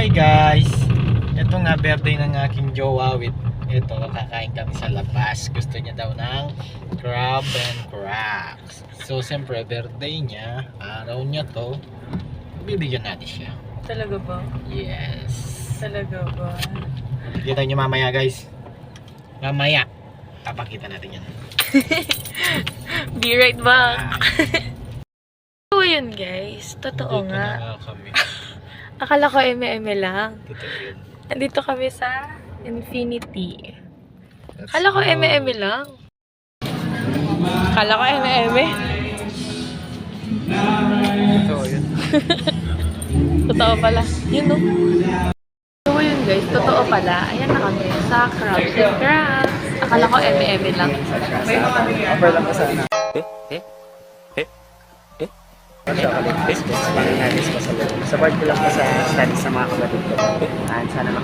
Hi guys! Ito nga birthday ng aking jowa with ito, kakain kami sa labas. Gusto niya daw ng crab and cracks. So siyempre birthday niya, araw niya to, bibigyan natin siya. Talaga ba? Yes. Talaga ba? Kita niyo mamaya guys. Mamaya, papakita natin yan. Be right back. So yun guys, totoo Dito nga. na kami. Akala ko eme-eme lang. Totoo yun. Nandito kami sa Infinity. Let's Akala ko go. eme-eme lang. Akala ko eme-eme. Totoo yun. Totoo pala. Yun no. So yun guys, totoo pala. Ayan na kami sa Crabs and Crabs. Akala ko eme-eme lang. Offer lang ka sana. Chocolate biscuits, parang nalis ko sa loob. Support ko lang po sa studies sa mga kapatid ko. And sana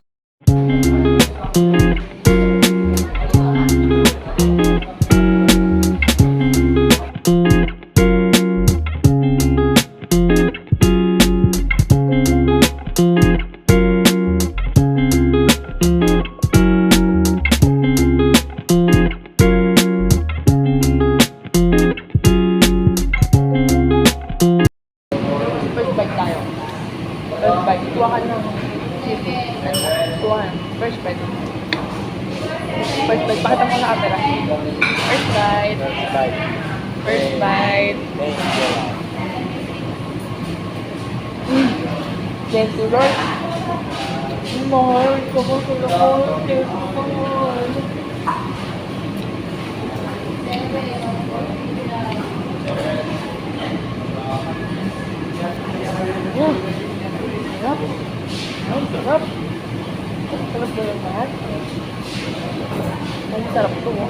First bite tayo. First bite. Tuwakan ng seafood. Tuwakan. First bite. First bite. Pakita mo na camera. First bite. First bite. Thank you, Lord. Mahal ko ko sila ko. Thank you, Lord. Sarap. Ang sarap. Sarap ba yung lahat? Ang sarap ito mo.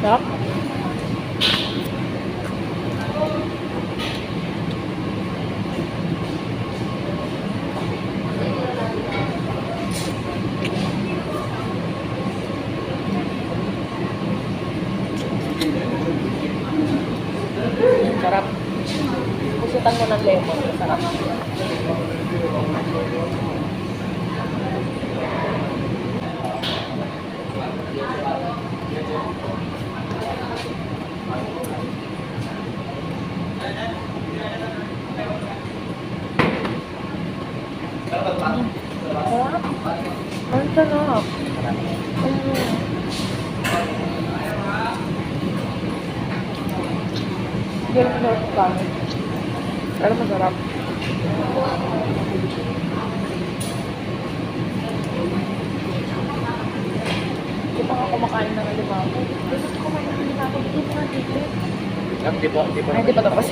Sarap. Sarap. Kusutan mo ng lemon. Sarap. Sarap. Ang sarap. Hindi rin masarap sa kanin. Pero masarap. Hindi pa nga kumakain ng alimango. Gusto ko kumain ng alimango. Hindi pa nga dito. Ay, hindi pa tapos.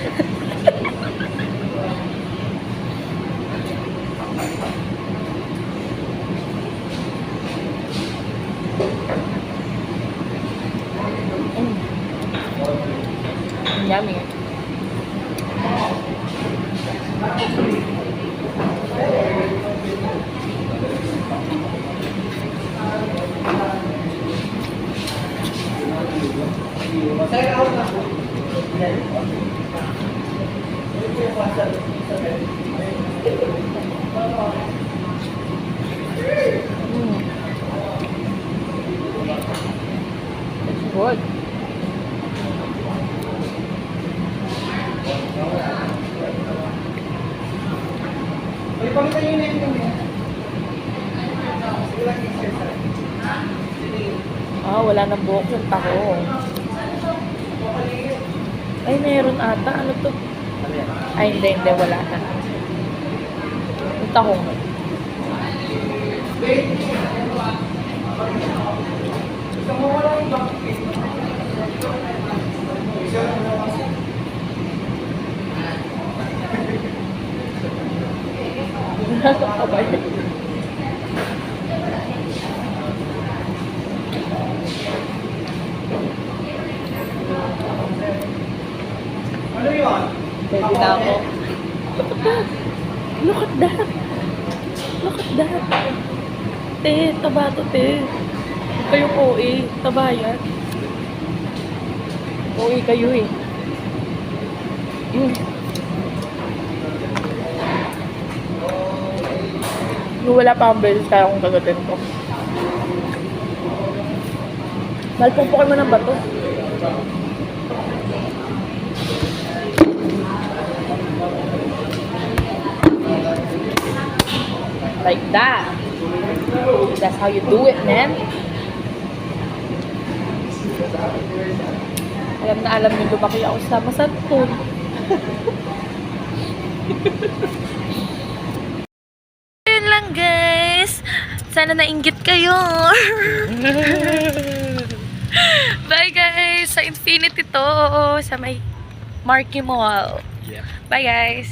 Yummy. It's good. Wala nang buhok yung taho. Ay, meron ata. Ano to? Ay, hindi, wala na. Tahong. Nakakabay. Pwede na ako. Look at that. Look at that. Te, taba to, te. Kayong OA. Taba yan. OA kayo eh. Nung wala pa akong beses kaya akong gagatin ko. Malpumpukin mo ng bato. Like that. That's how you do it, man. Alam na alam niyo, lumaki ako sa Masantun. Yun lang, guys. Sana nainggit kayo. Bye, guys. Sa Infinity to. Sa may Marquee Mall. Yeah. Bye, guys.